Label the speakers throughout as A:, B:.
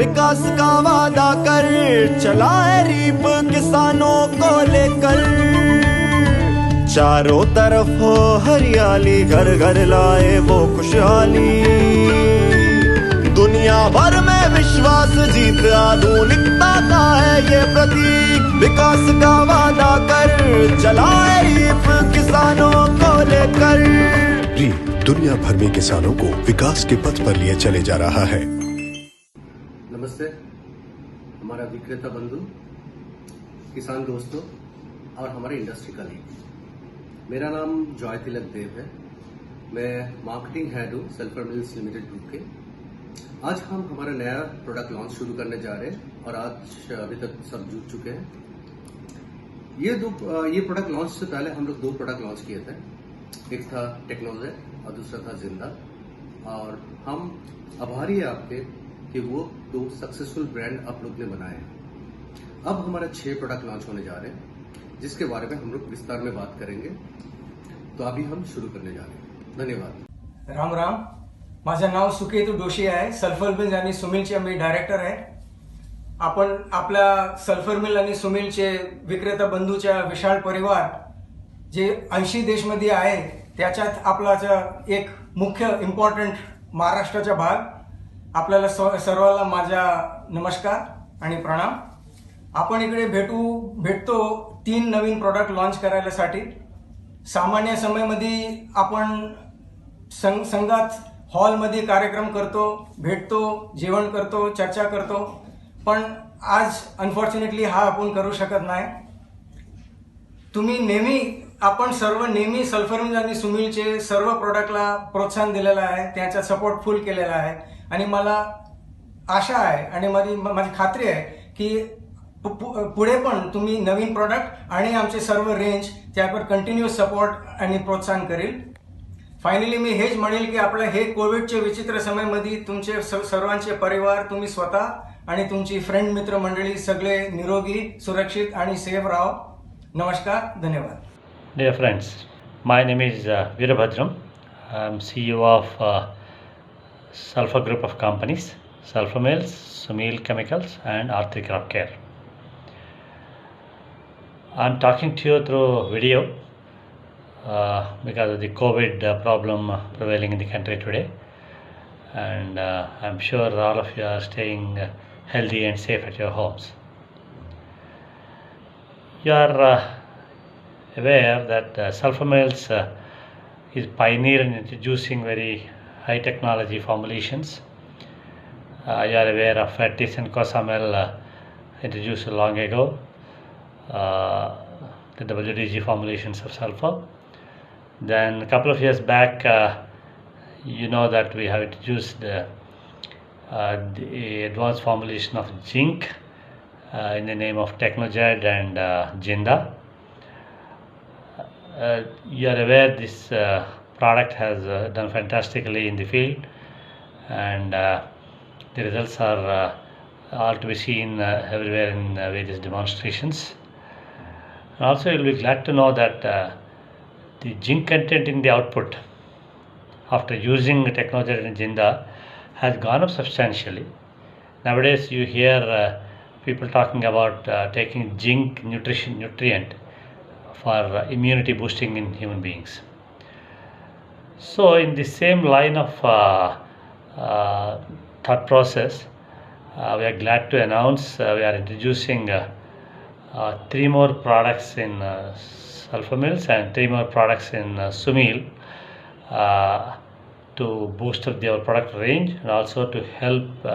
A: विकास का वादा कर चला है रीप किसानों को लेकर। चारों तरफ हो हरियाली, घर घर लाए वो खुशहाली। दुनिया भर में विश्वास जीत आधुनिकता का है ये प्रतीक। विकास का वादा कर चला है रीप किसानों को लेकर।
B: रीप दुनिया भर में किसानों को विकास के पथ पर लिए चले जा रहा है।
C: नमस्ते हमारा विक्रेता बंधु, किसान दोस्तों और हमारे इंडस्ट्री कलीग। मेरा नाम जॉय तिलक देव है। मैं मार्केटिंग हेड हूँ सल्फर मिल्स लिमिटेड ग्रुप के। आज हम हमारा नया प्रोडक्ट लॉन्च शुरू करने जा रहे हैं और आज अभी तक सब जुट चुके हैं। ये प्रोडक्ट लॉन्च से पहले हम लोग 2 प्रोडक्ट लॉन्च किए थे। एक था टेक्नोजेट और दूसरा था जिंदा। और हम आभारी है आपके कि वो 2 सक्सेसफुल ब्रांड आप लोग ने बनाए हैं। अब हमारा 6 प्रोडक्ट लॉन्च होने जा रहे हैं, जिसके बारे में हम लोग विस्तार में बात करेंगे। तो अभी हम शुरू करने जा रहे हैं। धन्यवाद।
D: राम राम, माझं नाव सुकेतू डोशी आहे. सल्फर मिल्स आणि सुमिलचे मी डायरेक्टर आहे. आपण आपल्या सल्फर मिल आणि सुमिलचे विक्रेता बंधूच्या विशाल परिवार जे 80 देशमध्ये आहे, त्याच्यात आपलाचा एक मुख्य इम्पॉर्टंट महाराष्ट्राचा भाग. आपल्याला सर्वांना माझा नमस्कार आणि प्रणाम. आपण इकडे भेटतो 3 नवीन प्रोडक्ट लॉन्च करायसाठी. सामान्य समयामध्ये आपण संघात हॉलमध्ये कार्यक्रम करतो, भेटतो, जेवण करतो, चर्चा करतो. पण आज अनफॉर्च्युनेटली हा आपण करू शकत नाही. आपण सर्व नेहमी सल्फर मिल आणि सुमिलचे सर्व प्रोडक्टला प्रोत्साहन दिलेलं आहे, त्याचा सपोर्ट फुल केलेला आहे. आणि मला आशा आहे आणि माझी खात्री आहे की पुढे पण तुम्ही नवीन प्रोडक्ट आणि आमचे सर्व रेंज त्यावर कंटिन्युअस सपोर्ट आणि प्रोत्साहन करेल. फायनली मी हेच म्हणेल की आपल्या हे कोविडच्या विचित्र समयामध्ये तुमचे सर्वांचे परिवार, तुम्ही स्वतः आणि तुमची फ्रेंड मित्र मंडळी सगळे निरोगी, सुरक्षित आणि सेफ राहो. नमस्कार, धन्यवाद.
E: Dear friends, my name is Veerabhadram. I am CEO of Sulfur Group of Companies, Sulfur Mills, Sumil Chemicals and R3 Crop Care. I am talking to you through video because of the COVID problem prevailing in the country today, and I am sure all of you are staying healthy and safe at your homes. You are aware that Sulfur Mills is pioneer in introducing very high technology formulations. You are aware of Fertis and Cosamel introduced long ago, the WDG formulations of sulfur. Then a couple of years back, you know that we have introduced the advanced formulation of zinc in the name of Technojet and Jinda. You are aware this product has done fantastically in the field, and the results are all to be seen everywhere in various demonstrations. And also you will be glad to know that the zinc content in the output after using Technojet and Jinda has gone up substantially. Nowadays you hear people talking about taking zinc nutrient for immunity boosting in human beings. So in the same line of thought process, we are glad to announce we are introducing 3 more products in Sulfur Mills and 3 more products in Sumil to boost up their product range and also to help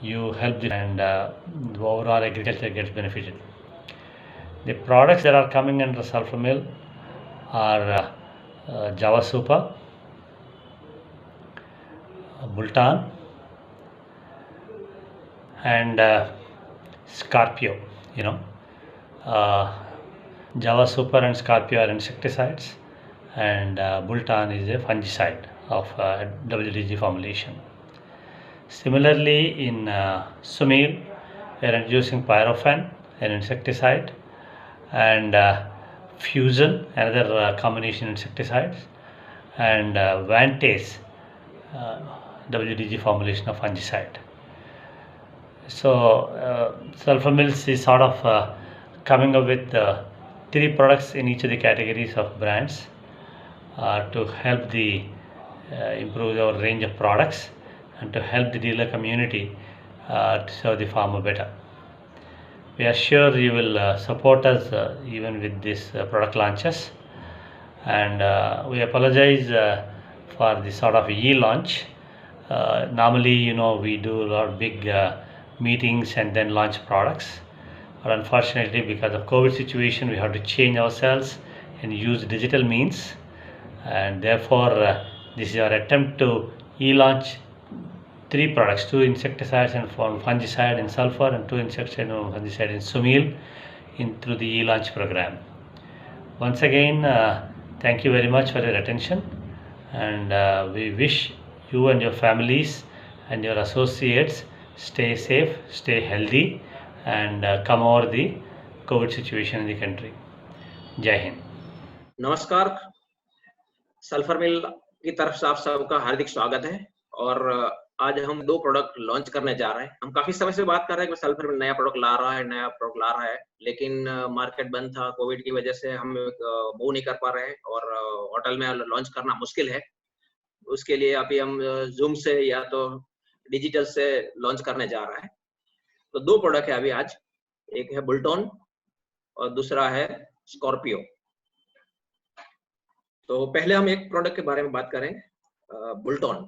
E: and the overall agriculture gets benefited. The products that are coming under Sulfur Mill are Java Super, Bultan and Scorpio. Java Super and Scorpio are insecticides, and Bultan is a fungicide of WDG formulation. Similarly, in Sumil, we are introducing Pyrofen, an insecticide, and Fusion, another combination insecticides, and Vantage, WDG formulation of fungicide. So Sulfur Mills is sort of coming up with 3 products in each of the categories of brands to help the improve our range of products and to help the dealer community to serve the farmer better. We are sure you will support us even with these product launches, and we apologize for the sort of e-launch. Normally, we do a lot of big meetings and then launch products, but unfortunately because of COVID situation we have to change ourselves and use digital means, and therefore this is our attempt to e-launch 3 products, 2 insecticides and 1 fungicide in sulfur and 2 insecticide and 1 fungicide in Sumil through the e-launch program. Once again, thank you very much for your attention, and we wish you and your families and your associates stay safe, stay healthy, and come over the COVID situation in the country. Jai Hind.
F: नमस्कार, sulphur मिल की तरफ से आप सबका हार्दिक स्वागत है। और आज हम 2 प्रोडक्ट लॉन्च करने जा रहे हैं। हम काफी समय से बात कर रहे हैं कि सल्फर मिल नया प्रोडक्ट ला रहा है, लेकिन मार्केट बंद था, कोविड की वजह से हम मूव नहीं कर पा रहे हैं और होटल में लॉन्च करना मुश्किल है। उसके लिए अभी हम जूम से या तो डिजिटल से लॉन्च करने जा रहा है। तो 2 प्रोडक्ट है अभी आज, एक है बुलटॉन और दूसरा है स्कॉर्पियो। तो पहले हम एक प्रोडक्ट के बारे में बात करें, बुलटॉन।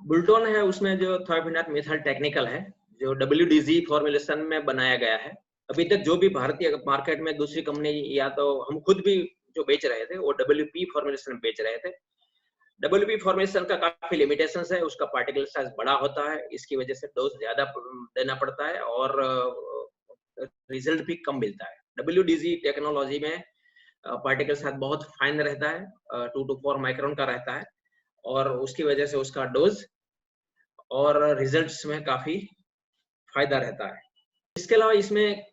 F: बुलटॉन है, उसमें जो थायोफिनाट मिथाइल टेक्निकल है, जो WDG फॉर्मुलेशन में बनाया गया है। अभी तक जो भी भारतीय मार्केट में दूसरी कंपनी या तो हम खुद भी जो बेच रहे थे वो WP फॉर्मुलेशन में बेच रहे थे। WP फॉर्मुलेशन का काफी लिमिटेशंस है, उसका पार्टिकल साइज बड़ा होता है, इसकी वजह से डोज ज्यादा देना पड़ता है और रिजल्ट भी कम मिलता है। WDG टेक्नोलॉजी में पार्टिकल साइज बहुत फाइन रहता है, 2 to 4 माइक्रोन का रहता है और उसकी वजह से उसका डोज और रिजल्ट्स में काफी फायदा रहता है। इसके अलावा इसमें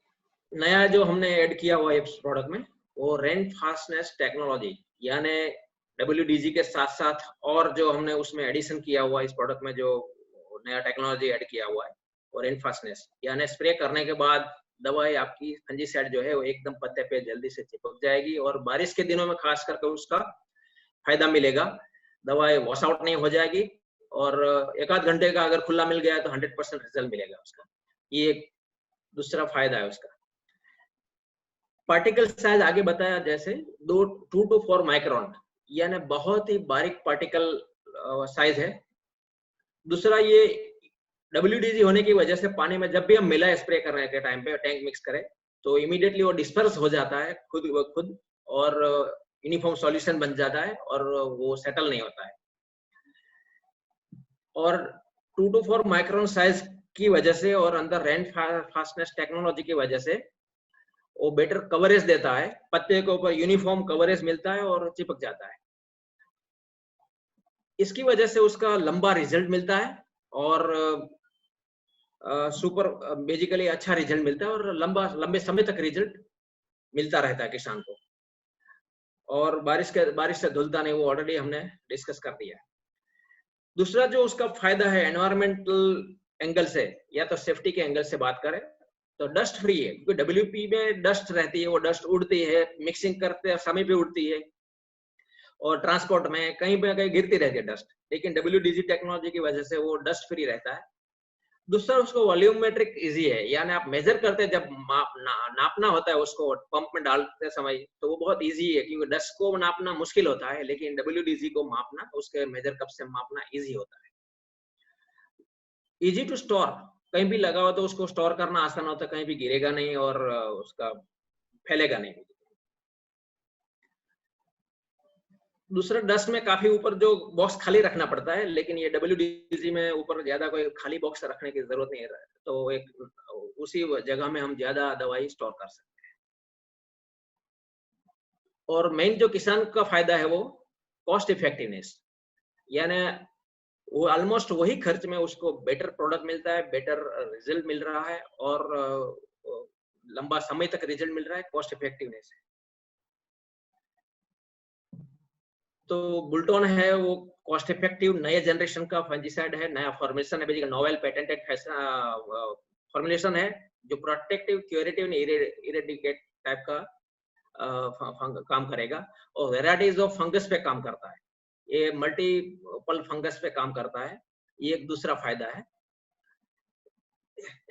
F: नया जो हमने ऐड किया हुआ है इस प्रोडक्ट में, वो रेन फास्टनेस टेक्नोलॉजी, यानी WDG के साथ साथ और जो हमने उसमें एडिशन किया हुआ है इस प्रोडक्ट में, जो नया टेक्नोलॉजी ऐड किया हुआ है वो रेन फास्टनेस, यानी स्प्रे करने के बाद दवाई आपकी फंजीसाइड जो है वो एकदम पत्ते पे जल्दी से चिपक जाएगी और बारिश के दिनों में खास करके उसका फायदा मिलेगा। दवाई वॉश आउट नहीं हो जाएगी और 1-आध घंटे का अगर खुला मिल गया तो 100% रिजल्ट मिलेगा उसका। ये एक दूसरा फायदा है उसका। पार्टिकल साइज आगे बताया जैसे 2 to 4 माइक्रोन, यानी बहुत ही बारीक पार्टिकल साइज है। दूसरा, ये WDG होने की वजह से पानी में जब भी हम मिलाए स्प्रे करने के टाइम पे टैंक मिक्स करें तो इमीडिएटली वो डिस्पर्स हो जाता है खुद और यूनिफॉर्म सॉल्यूशन बन जाता है और वो सेटल नहीं होता है। और 2 to 4 माइक्रोन साइज की वजह से और अंदर रेन फास्टनेस टेक्नोलॉजी की वजह से वो बेटर कवरेज देता है, पत्ते के ऊपर यूनिफॉर्म कवरेज मिलता है और चिपक जाता है। इसकी वजह से उसका लंबा रिजल्ट मिलता है और बेसिकली अच्छा रिजल्ट मिलता है और लंबे समय तक रिजल्ट मिलता रहता है किसान को। और बारिश से धुलता नहीं, वो ऑलरेडी हमने डिस्कस कर दिया है। दूसरा जो उसका फायदा है एनवायरमेंटल एंगल से या तो सेफ्टी के एंगल से बात करें तो डस्ट फ्री है, क्योंकि WP में डस्ट रहती है, वो डस्ट उड़ती है, मिक्सिंग करते समय पे उड़ती है और ट्रांसपोर्ट में कहीं पे कहीं गिरती रहती है डस्ट, लेकिन WDG टेक्नोलॉजी की वजह से वो डस्ट फ्री रहता है। दूसरा, उसको वॉल्यूमेट्रिक इजी है, यानी आप मेजर करते जब नापना होता है उसको पंप में डालते समय तो वो बहुत इजी है, क्योंकि डस्ट को नापना मुश्किल होता है, लेकिन WDG को मापना, उसके मेजर कप से मापना इजी होता है। इजी टू स्टोर, कहीं भी लगा हो तो उसको स्टोर करना आसान होता है, कहीं भी गिरेगा नहीं और उसका फैलेगा नहीं। दूसरा, डस्ट में काफी ऊपर जो बॉक्स खाली रखना पड़ता है, लेकिन ये WDG में ऊपर ज्यादा कोई खाली बॉक्स रखने की जरूरत नहीं है, तो एक उसी जगह में हम ज्यादा दवाई स्टोर कर सकते हैं। और मेन जो किसान का फायदा है वो कॉस्ट इफेक्टिवनेस, यानी वो ऑलमोस्ट वही खर्च में उसको बेटर प्रोडक्ट मिलता है, बेटर रिजल्ट मिल रहा है और लंबा समय तक रिजल्ट मिल रहा है, कॉस्ट इफेक्टिवनेस है। तो बुल्टन है वो कॉस्ट इफेक्टिव नए जनरेशन का फंजीसाइड है, नया फॉर्मुलेशन है, बेसिकली नोवेल पेटेंटेड फॉर्मुलेशन है जो प्रोटेक्टिव, क्यूरेटिव, इरेडिकेट टाइप का काम करेगा और वेराइटीज ऑफ फंगस पे काम करता है, ये मल्टीपल फंगस पे काम करता है, ये एक दूसरा फायदा है।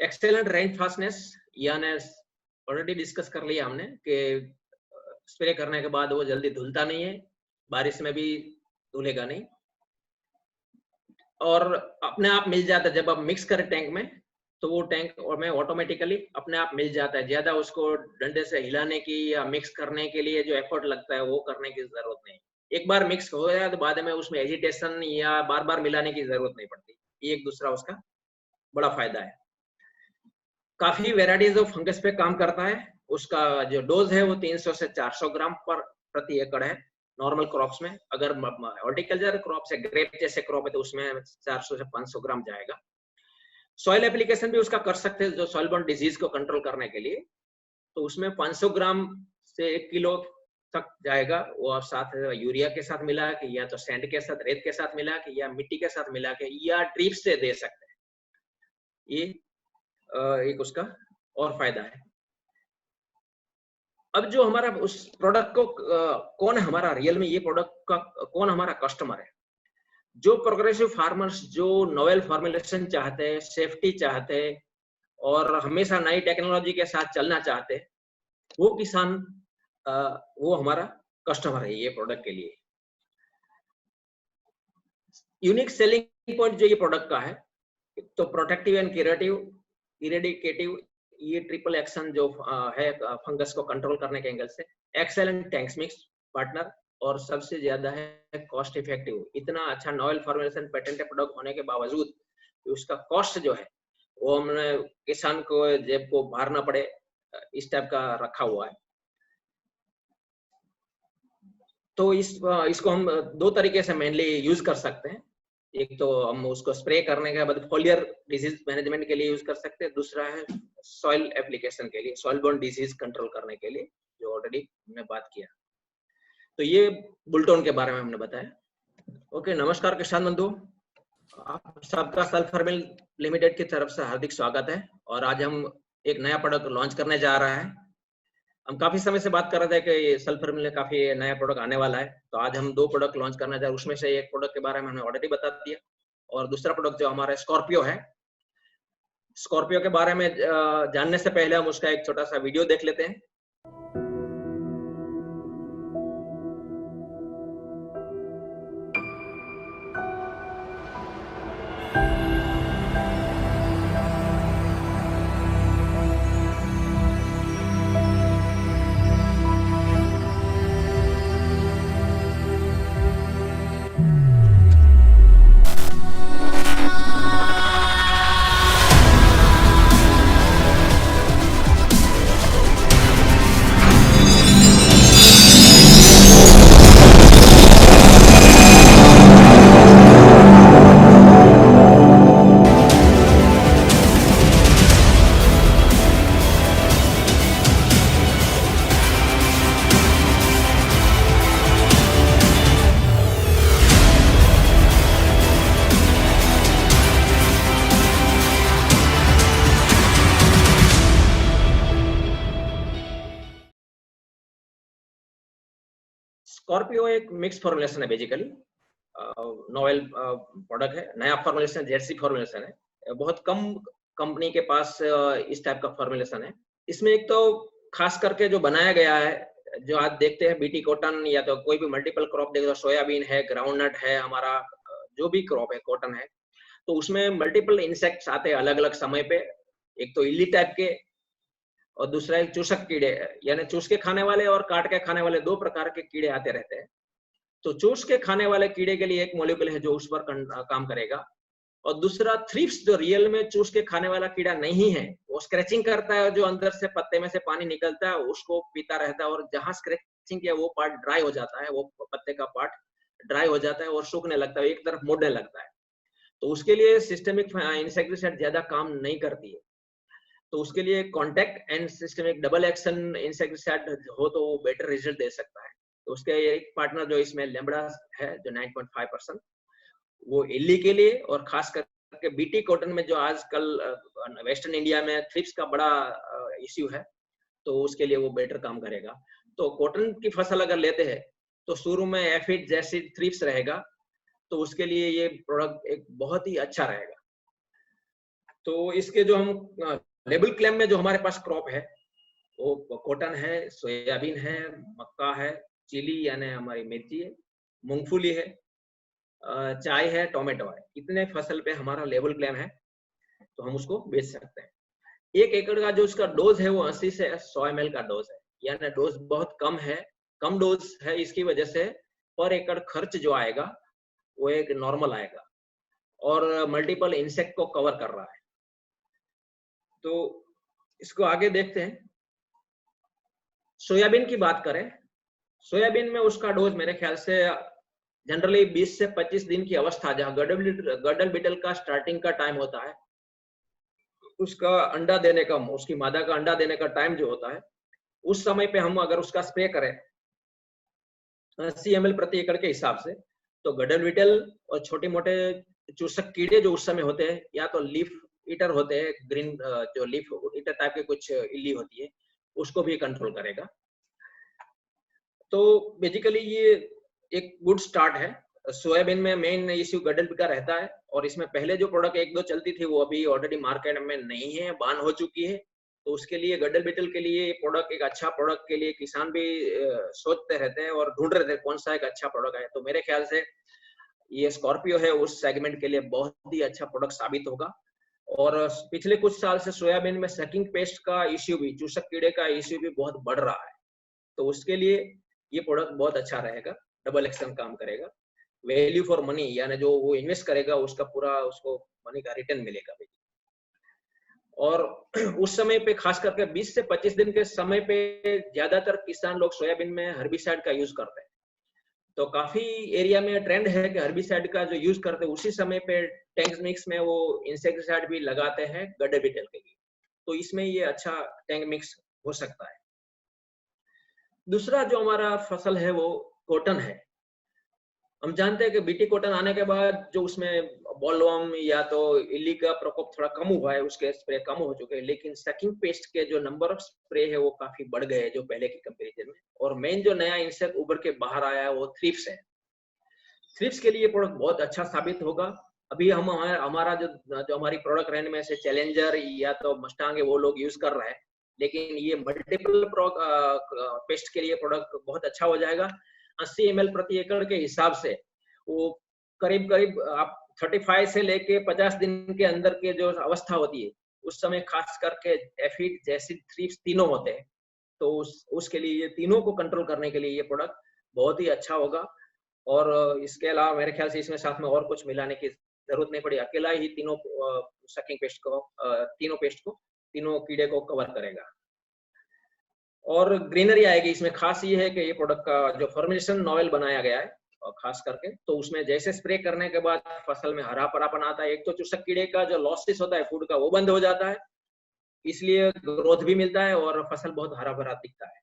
F: एक्सेलेंट रेंज फास्टनेस, यानी ऑलरेडी डिस्कस कर लिया हमने कि स्प्रे करने के बाद वो जल्दी धुलता नहीं है, बारिश में भी धुलेगा नहीं और अपने आप मिल जाता है। जब आप मिक्स करें टैंक में तो वो टैंक में ऑटोमेटिकली अपने आप मिल जाता है, ज्यादा उसको डंडे से हिलाने की या मिक्स करने के लिए जो एफर्ट लगता है वो करने की जरूरत नहीं। एक बार मिक्स हो जाए तो बाद में उसमें एजिटेशन या बार बार मिलाने की जरूरत नहीं पड़ती, ये एक दूसरा उसका बड़ा फायदा है। काफी वेराइटीज ऑफ फंगस पे काम करता है, उसका जो डोज है वो 300 से 400 ग्राम प्रति एकड़ है नॉर्मल क्रॉप्स में। अगर हॉर्टिकल्चर क्रॉप से, ग्रेप जैसे क्रॉप है तो उसमें 400 से 500 ग्राम जाएगा। सॉइल एप्लीकेशन भी उसका कर सकते हैं जो सॉइल बॉर्न डिजीज को कंट्रोल करने के लिए, तो उसमें 500 ग्राम से 1 किलो तक जाएगा, वो साथ यूरिया के साथ मिला के या तो सैंड के साथ, रेत के साथ मिला के या मिट्टी के साथ मिला के या ड्रिप से दे सकते हैं, ये एक उसका और फायदा है। अब जो हमारा उस प्रोडक्ट को कौन है हमारा रियल में, ये प्रोडक्ट का कौन हमारा कस्टमर है, जो प्रोग्रेसिव फार्मर्स जो नोवेल फॉर्मुलेशन चाहते हैं, सेफ्टी चाहते हैं और हमेशा नई टेक्नोलॉजी के साथ चलना चाहते हैं, वो किसान वो हमारा कस्टमर है ये प्रोडक्ट के लिए। यूनिक सेलिंग पॉइंट जो ये प्रोडक्ट का है, तो प्रोटेक्टिव एंड क्यूरेटिव, इरेडिकेटिव, ये ट्रिपल एक्शन जो है फंगस को कंट्रोल करने के एंगल से, एक्सेलेंट टैंक्स मिक्स पार्टनर और सबसे ज्यादा है कॉस्ट इफेक्टिव। इतना अच्छा नोवेल फॉर्मुलेशन पेटेंटेड प्रोडक्ट होने के बावजूद उसका कॉस्ट जो है वो हमने किसान को जेब को भरना पड़े इस टाइप का रखा हुआ है। तो इसको हम दो तरीके से मेनली यूज कर सकते हैं, एक तो हम उसको स्प्रे करने के बाद फोलियर डिजीज मैनेजमेंट के लिए यूज कर सकते हैं, दूसरा है सॉइल एप्लीकेशन के लिए, सॉइल बॉर्न डिजीज कंट्रोल करने के लिए, जो ऑलरेडी हमने बात किया। तो ये बुल्टन के बारे में हमने बताया। ओके, नमस्कार किसान बंधु, आप सबका सल्फर मिल लिमिटेड की तरफ से हार्दिक स्वागत है। और आज हम एक नया प्रोडक्ट लॉन्च करने जा रहा है। हम काफी समय से बात कर रहे थे कि सल्फर मिल में काफी नया प्रोडक्ट आने वाला है, तो आज हम 2 प्रोडक्ट लॉन्च करने जा रहे हैं। उसमें से एक प्रोडक्ट के बारे में हमने ऑलरेडी बता दिया और दूसरा प्रोडक्ट जो हमारा स्कॉर्पियो है, स्कॉर्पियो के बारे में जानने से पहले हम उसका एक छोटा सा वीडियो देख लेते हैं। स्कॉर्पियो एक मिक्स फॉर्मुलेशन है बेसिकली, नोवेल प्रोडक्ट है, नया फॉर्मुलेशन, जेडसी फॉर्मुलेशन है। बहुत कम कंपनी के पास इस टाइप का फॉर्मुलेशन है। इसमें एक तो खास करके जो बनाया गया है, जो आज देखते हैं बीटी कॉटन या तो कोई भी मल्टीपल क्रॉप देखो, सोयाबीन है, ग्राउंडनट है, हमारा जो भी क्रॉप है, कॉटन है, तो उसमें मल्टीपल इंसेक्ट्स आते हैं अलग अलग समय पे। एक तो इल्ली टाइप के और दूसरा एक चूसक कीड़े, यानी चूस के खाने वाले और काट के खाने वाले, दो प्रकार के कीड़े आते रहते हैं। तो चूस के खाने वाले कीड़े के लिए एक मॉलिक्यूल है जो उस पर काम करेगा, और दूसरा थ्रिप्स जो रियल में चूस के खाने वाला कीड़ा नहीं है, वो स्क्रैचिंग करता है, जो अंदर से पत्ते में से पानी निकलता है उसको पीता रहता है, और जहां स्क्रैचिंग किया वो पार्ट ड्राई हो जाता है, वो पत्ते का पार्ट ड्राई हो जाता है और सूखने लगता है, एक तरफ मुड़ने लगता है। तो उसके लिए सिस्टेमिक इंसेक्टिसाइड ज्यादा काम नहीं करती है। तो उसके लिए contact and systemic double action insecticide हो तो वो बेटर रिजल्ट दे सकता है। तो उसके एक पार्टनर जो इसमें लेम्बडा है जो 9.5%, वो इल्ली के लिए, और खास करके बीटी कॉटन में जो आजकल वेस्टर्न इंडिया में थ्रिप्स का बड़ा इश्यू है, तो उसके लिए वो बेटर काम करेगा। तो कॉटन की फसल अगर लेते हैं तो शुरू में एफिड जैसी थ्रिप्स रहेगा, तो उसके लिए ये प्रोडक्ट एक बहुत ही अच्छा रहेगा। तो इसके जो हम लेबल क्लेम में जो हमारे पास क्रॉप है वो कॉटन है, सोयाबीन है, मक्का है, चिली यानी हमारी मिर्ची है, मूंगफली है, चाय है, टोमेटो है। इतने फसल पे हमारा लेबल क्लेम है, तो हम उसको बेच सकते हैं। 1 एकड़ का जो उसका डोज है वो 80 से 100 ml का डोज है, यानी डोज बहुत कम है, कम डोज है। इसकी वजह से पर एकड़ खर्च जो आएगा वो एक नॉर्मल आएगा, और मल्टीपल इंसेक्ट को कवर कर रहा है। तो इसको आगे देखते हैं। सोयाबीन की बात करें, सोयाबीन में उसका डोज मेरे ख्याल से जनरली 20 से 25 दिन की अवस्था, जहां गडल बिटल का स्टार्टिंग का टाइम होता है, उसका अंडा देने का, उसकी मादा का अंडा देने का टाइम जो होता है, उस समय पे हम अगर उसका स्प्रे करें 80 ml प्रति एकड़ के हिसाब से, तो गडल बिटल और छोटे मोटे चूसक कीड़े जो उस समय होते हैं, या तो लीफ ईटर होते हैं, ग्रीन जो लीफ ईटर टाइप के कुछ इल्ली होती है, उसको भी कंट्रोल करेगा। तो बेसिकली ये एक गुड स्टार्ट है। सोयाबीन में मेन इश्यू गडल का रहता है, और इसमें पहले जो प्रोडक्ट 1-2 चलती थी वो अभी ऑलरेडी मार्केट में नहीं है, बैन हो चुकी है। तो उसके लिए गडल बिटल के लिए प्रोडक्ट, एक अच्छा प्रोडक्ट के लिए किसान भी सोचते रहते हैं और ढूंढ रहे थे कौन सा एक अच्छा प्रोडक्ट है। तो मेरे ख्याल से ये स्कॉर्पियो है उस सेगमेंट के लिए बहुत ही अच्छा प्रोडक्ट साबित होगा। और पिछले कुछ साल से सोयाबीन में सकिंग पेस्ट का इश्यू भी, चूसक कीड़े का इश्यू भी बहुत बढ़ रहा है। तो उसके लिए ये प्रोडक्ट बहुत अच्छा रहेगा, डबल एक्शन काम करेगा। वैल्यू फॉर मनी, यानी जो वो इन्वेस्ट करेगा उसका पूरा उसको मनी का रिटर्न मिलेगा। और उस समय पे खास करके 20 से 25 दिन के समय पे ज्यादातर किसान लोग सोयाबीन में हर्बिसाइड का यूज करते हैं। तो काफी एरिया में ट्रेंड है कि हर्बिसाइड का जो यूज करते हैं उसी समय पे टैंक मिक्स में वो इंसेक्टिसाइड भी लगाते हैं गड्ढे बिटल के लिए। तो इसमें ये अच्छा टैंक मिक्स हो सकता है। दूसरा जो हमारा फसल है वो कॉटन है। हम जानते हैं कि बीटी कॉटन आने के बाद जो उसमें बॉलवर्म या तो इल्ली का प्रकोप थोड़ा कम हुआ है, उसके स्प्रे कम हो चुके हैं, लेकिन सकिंग पेस्ट के जो नंबर ऑफ स्प्रे है वो काफी बढ़ गए हैं जो पहले की कंपैरिजन में। और मेन जो नया इंसेक्ट उभर के बाहर आया है वो थ्रिप्स है। थ्रिप्स के लिए प्रोडक्ट बहुत अच्छा साबित होगा। अभी हम हमारा जो हमारी प्रोडक्ट रेंज में से चैलेंजर या तो मस्टांग है वो लोग यूज कर रहे हैं, लेकिन ये मल्टीपल पेस्ट के लिए प्रोडक्ट बहुत अच्छा हो जाएगा। 80 ml प्रति एकड़ के हिसाब से वो करीब करीब आप 35 से लेके 50 दिन के अंदर के जो अवस्था होती है उस समय खास करके एफिड, जैसिड, थ्रिप्स तीनों होते हैं। तो उसके लिए ये तीनों को कंट्रोल करने के लिए ये प्रोडक्ट बहुत ही अच्छा होगा। और इसके अलावा मेरे ख्याल से इसमें साथ में और कुछ मिलाने की जरूरत नहीं पड़ी, अकेला ही तीनों सकिंग पेस्ट को, तीनों कीड़े को कवर करेगा। और ग्रीनरी आएगी इसमें। खास ये है कि ये प्रोडक्ट का जो फॉर्मुलेशन नॉवेल बनाया गया है और खास करके, तो उसमें जैसे स्प्रे करने के बाद फसल में हरा परापन आता है। एक तो चूसक कीड़े का जो लॉसेस होता है फूड का वो बंद हो जाता है, इसलिए ग्रोथ भी मिलता है और फसल बहुत हरा भरा दिखता है।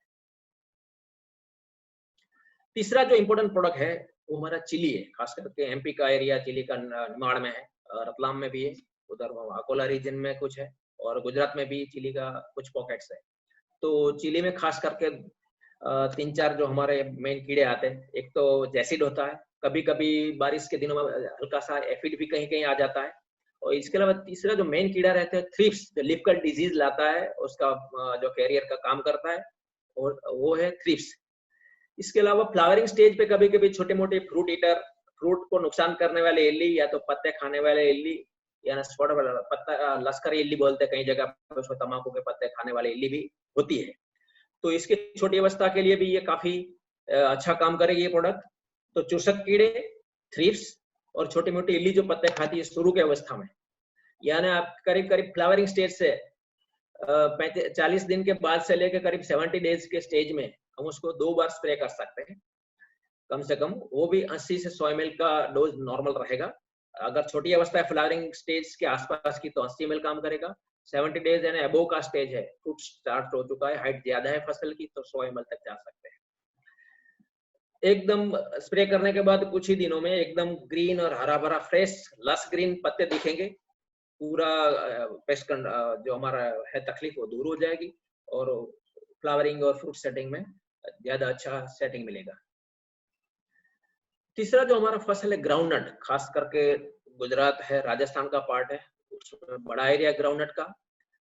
F: तीसरा जो इम्पोर्टेंट प्रोडक्ट है वो हमारा चिली है। खास करके एमपी का एरिया चिली का निमाड़ में है, रतलाम में भी है, उधर अकोला रीजन में कुछ है, और गुजरात में भी चिली का कुछ पॉकेट्स है। तो चिली में खास करके तीन चार जो हमारे मेन कीड़े आते हैं, एक तो जैसिड होता है, कभी कभी बारिश के दिनों में हल्का सा एफिड भी कहीं कहीं आ जाता है, और इसके अलावा तीसरा जो मेन कीड़ा रहता है थ्रिप्स, जो लिफ कट डिजीज लाता है, उसका जो कैरियर का काम करता है, और वो है थ्रिप्स। इसके अलावा फ्लावरिंग स्टेज पे कभी कभी छोटे मोटे फ्रूट ईटर, फ्रूट को नुकसान करने वाले इल्ली, या तो पत्ते खाने वाले इल्ली, या स्पॉट वाला पत्ता लश्करी इल्ली बोलते हैं कई जगह पे, उसको तम्बाकू के पत्ते खाने वाली इल्ली भी होती है। तो इसके छोटी अवस्था के लिए भी ये काफी अच्छा काम करेगी ये प्रोडक्ट। तो चूसक कीड़े, थ्रिप्स और छोटी मोटी इल्ली जो पत्ते खाती है शुरू के अवस्था में, यानी आप करीब करीब फ्लावरिंग स्टेज से 40 दिन के बाद से लेकर करीब 70 डेज के स्टेज में हम उसको 2 बार स्प्रे कर सकते हैं कम से कम। वो भी 80 से 100 ml का डोज नॉर्मल रहेगा। अगर छोटी अवस्था है फ्लावरिंग स्टेज के आसपास की तो 80 ml काम करेगा। 70 डेज यानी अबोव का स्टेज है, फ्रूट स्टार्ट हो चुका है, हाइट ज्यादा है फसल की, तो 100 ml तक जा सकते हैं। एकदम स्प्रे करने के बाद कुछ ही दिनों में एकदम ग्रीन और हरा भरा फ्रेश लस ग्रीन पत्ते दिखेंगे, पूरा पेस्ट जो हमारा है तकलीफ वो दूर हो जाएगी, और फ्लावरिंग और फ्रूट सेटिंग में ज्यादा अच्छा सेटिंग मिलेगा। तीसरा जो हमारा फसल है ग्राउंडनट, खास करके गुजरात है, राजस्थान का पार्ट है, उसमें बड़ा एरिया ग्राउंडनट का।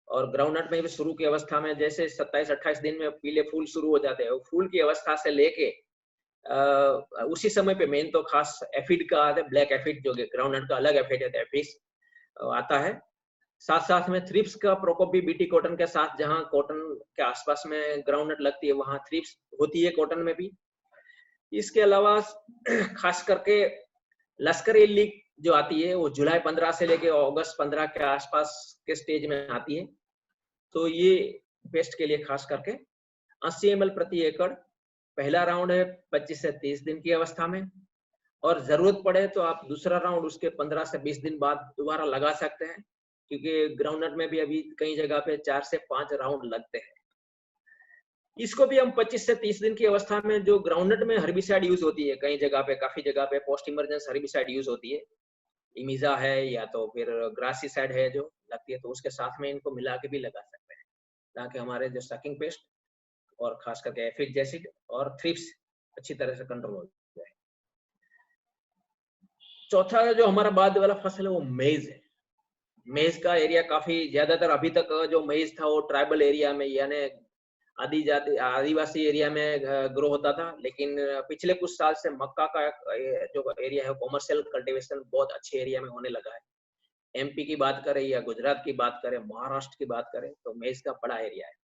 F: और ग्राउंडनट में भी शुरू की अवस्था में जैसे 27-28 दिन में पीले फूल शुरू हो जाते हैं, फूल की अवस्था से लेके उसी समय पे मेन तो खास एफिड का आता है, ब्लैक एफिड, जो ग्राउंडनट का अलग एफिड है, एफिड आता है। साथ साथ में थ्रिप्स का प्रकोप भी बीटी कॉटन के साथ, जहां कॉटन के आसपास में ग्राउंडनट लगती है वहां थ्रिप्स होती है कॉटन में भी। इसके अलावा खास करके लश्करी इल्ली जो आती है वो जुलाई 15 से लेके अगस्त 15 के आसपास के स्टेज में आती है। तो ये पेस्ट के लिए खास करके 80 ml प्रति एकड़ पहला राउंड है 25 से 30 दिन की अवस्था में, और जरूरत पड़े तो आप दूसरा राउंड उसके 15 से 20 दिन बाद दोबारा लगा सकते हैं, क्योंकि ग्राउंडनट में भी अभी कई जगह पे 4 से 5 राउंड लगते हैं। इसको भी हम 25 से 30 दिन की अवस्था में, जो ग्राउंडनट में हर्बिसाइड यूज होती है कई जगह पे, काफी जगह पे पोस्ट इमरजेंस हर्बिसाइड यूज होती है, इमिजा है या तो फिर ग्रासीसाइड है जो लगती है, तो उसके साथ में इनको मिला के भी लगा सकते हैं, ताकि हमारे जो सकिंग पेस्ट और खास करके एफिड जैसिड और थ्रिप्स अच्छी तरह से कंट्रोल हो जाए। चौथा जो हमारा बाद वाला फसल है वो मेज है। मेज का एरिया काफी ज्यादातर अभी तक जो मेज था वो ट्राइबल एरिया में यानी आदिवासी एरिया में ग्रो होता था, लेकिन पिछले कुछ साल से मक्का का जो एरिया है कॉमर्शियल कल्टीवेशन बहुत अच्छे एरिया में होने लगा है। एमपी की बात करें या गुजरात की बात करें, महाराष्ट्र की बात करें, तो मेज का बड़ा एरिया है।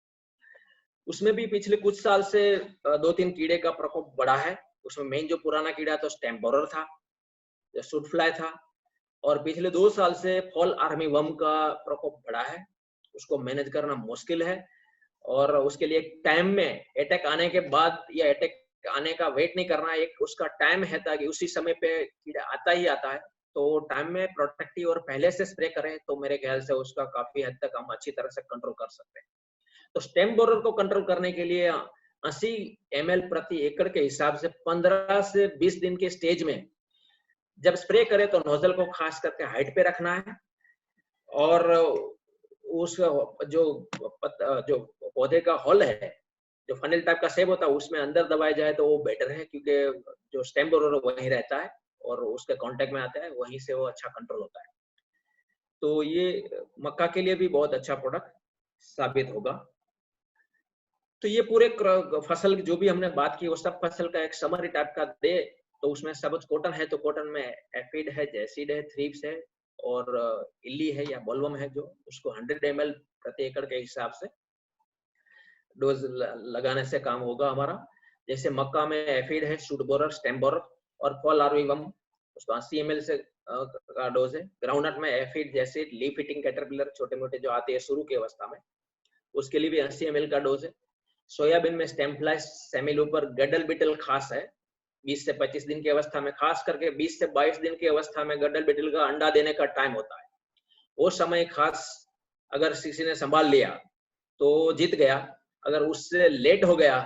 F: उसमें भी पिछले कुछ साल से 2-3 कीड़े का प्रकोप बढ़ा है। उसमें मेन जो पुराना कीड़ा तो स्टेम बोरर था, जो सूट फ्लाई था, और पिछले 2 साल से फॉल आर्मी वर्म का प्रकोप बढ़ा है। उसको मैनेज करना मुश्किल है, और उसके लिए टाइम में अटैक आने के बाद या अटैक आने का वेट नहीं करना, एक उसका टाइम है ताकि उसी समय पे कीड़ा आता ही आता है, तो टाइम में प्रोटेक्टिव और पहले से स्प्रे करें तो मेरे ख्याल से उसका काफी हद तक हम अच्छी तरह से कंट्रोल कर सकते हैं। तो स्टेम बोरर को कंट्रोल करने के लिए 80 ml प्रति एकड़ के हिसाब से 15 से 20 दिन के स्टेज में जब स्प्रे करें तो नोजल को खास करके हाइट पे रखना है, और उस जो पौधे का हॉल है, जो फनल टाइप का शेप होता है, उसमें अंदर दबाया जाए तो वो बेटर है, क्योंकि जो स्टेम बोरर वहीं रहता है और उसके कांटेक्ट में आता है, वहीं से वो अच्छा कंट्रोल होता है। तो ये मक्का के लिए भी बहुत अच्छा प्रोडक्ट साबित होगा। तो ये पूरे फसल जो भी हमने बात की वो सब फसल का एक समरी टाइप का दे, तो उसमें सब कॉटन है तो कॉटन में एफिड है, जैसिड है, थ्रिप्स है और इल्ली है या बोलवर्म है, जो उसको 100 ml प्रति एकड़ के हिसाब से डोज लगाने से काम होगा हमारा। जैसे मक्का में एफिड है, शूट बोरर, स्टेम बोरर और फॉल आर्मीवर्म, उसको 80 ml से का डोज है। ग्राउंडनट में aphid, jassid, leaf eating caterpillar छोटे मोटे जो आते हैं शुरू की अवस्था में, उसके लिए भी 80 ml का डोज है। सोयाबीन में स्टेम फ्लाई, सेमीलूपर, गडल बिटल खास है 20 से 25 दिन की अवस्था में, खास करके 20 से 22 दिन की अवस्था में गडल बिटल का अंडा देने का टाइम होता है। वो समय खास अगर किसी ने संभाल लिया तो जीत गया, अगर उससे लेट हो गया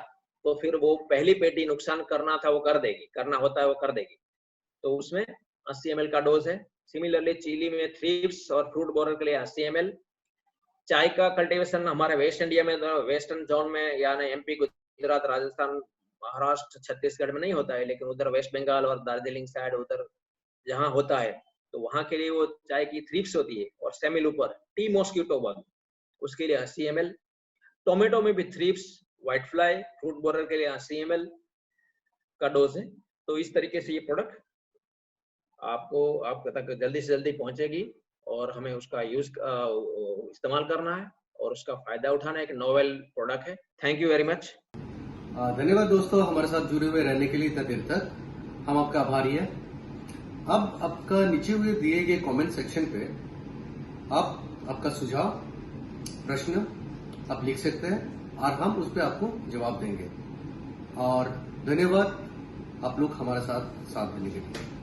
F: तो फिर वो पहली पेटी नुकसान करना था वो कर देगी, करना होता है वो कर देगी। तो उसमें 80 ml का डोज है। सिमिलरली चिली में थ्रिप्स और फ्रूट बोरर के लिए 80 ml। चाय का कल्टीवेशन हमारे वेस्ट इंडिया में, वेस्टर्न जोन में यानी एमपी, गुजरात, राजस्थान, महाराष्ट्र, छत्तीसगढ़ में नहीं होता है, लेकिन उधर वेस्ट बंगाल और दार्जिलिंग साइड उधर जहाँ होता है, तो वहाँ के लिए वो चाय की थ्रिप्स होती है और सेमिलूपर टी मॉस्किटो बग, उसके लिए 80 ml। टोमेटो में भी thrips, white fly, fruit borer के लिए 80 ml का डोज है। तो इस तरीके से ये प्रोडक्ट आपके तक जल्दी से जल्दी पहुंचेगी और हमें उसका इस्तेमाल करना है और उसका फायदा उठाना है। एक नोवेल प्रोडक्ट है। Thank you very much.
C: धन्यवाद दोस्तों, हमारे साथ जुड़े हुए रहने के लिए इतना देर तक, हम आपका आभारी है। अब आपका नीचे हुए दिए गए कमेंट सेक्शन पे आप आपका सुझाव, प्रश्न आप लिख सकते हैं और हम उस पर आपको जवाब देंगे। और धन्यवाद आप लोग हमारे साथ देने के लिए।